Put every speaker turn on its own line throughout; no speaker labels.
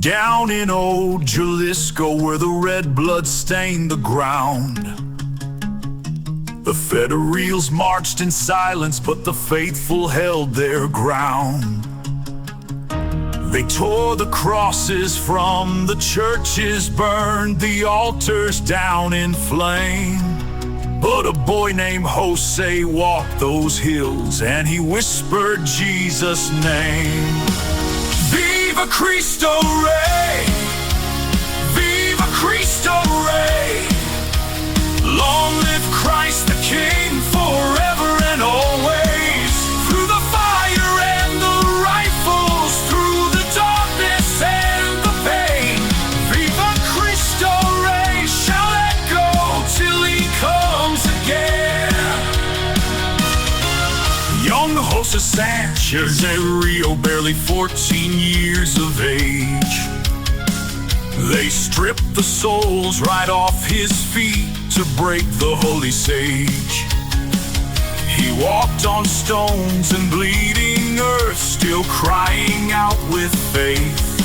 Down in old Jalisco, where the red blood stained the ground, the Federals marched in silence, but the faithful held their ground. They tore the crosses from the churches, burned the altars down in flame. But a boy named José walked those hills, and he whispered Jesus' name. Viva Cristo Rey! Viva Cristo Rey! Long live Christ the King, forever and always. Through the fire and the rifles, through the darkness and the pain, Viva Cristo Rey shall echo till he comes again. Young José Sánchez del Río, barely 14 years of age, they stripped the soles right off his feet to break the holy sage. He walked on stones and bleeding earth, still crying out with faith.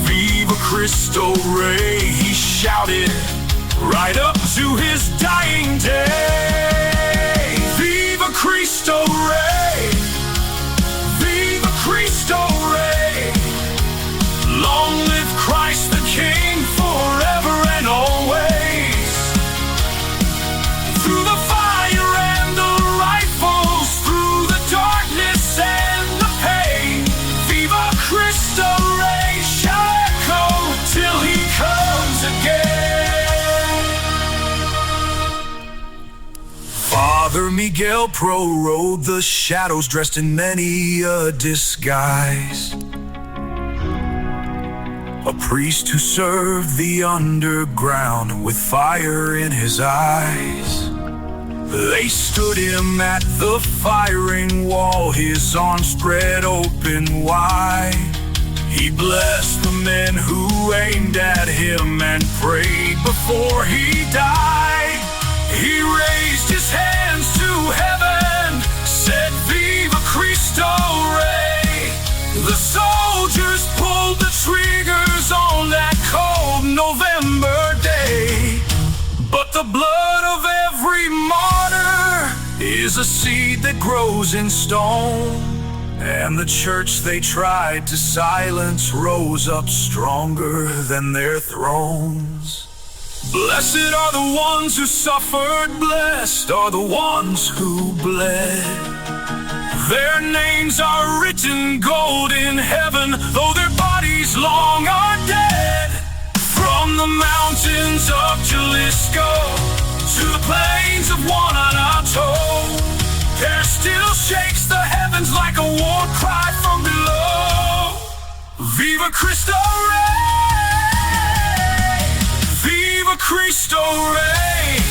Viva Cristo Rey, he shouted right up to his dying day. Viva Cristo Rey! Viva Cristo Rey! Long live Christ the King, forever and always. Through the fire and the rifles, through the darkness and the pain, Viva Cristo Rey shall echo till he comes again. Father Miguel prorode the shadows, dressed in many a disguise, a priest who served the underground with fire in his eyes. They stood him at the firing wall, his arms spread open wide. He blessed the men who aimed at him and prayed before he died. He raised his hands to heaven, said, Viva Cristo Rey. The soldiers pulled the triggers on that cold November day. But the blood of every martyr is a seed that grows in stone, and the church they tried to silence rose up stronger than their thrones. Blessed are the ones who suffered, blessed are the ones who bled. Their names are written gold in heaven, though their bodies long are dead. From the mountains of Jalisco to the plains of Guanajuato, there still shakes the heavens like a war cry from below. Viva Cristo Rey! Viva Cristo Rey!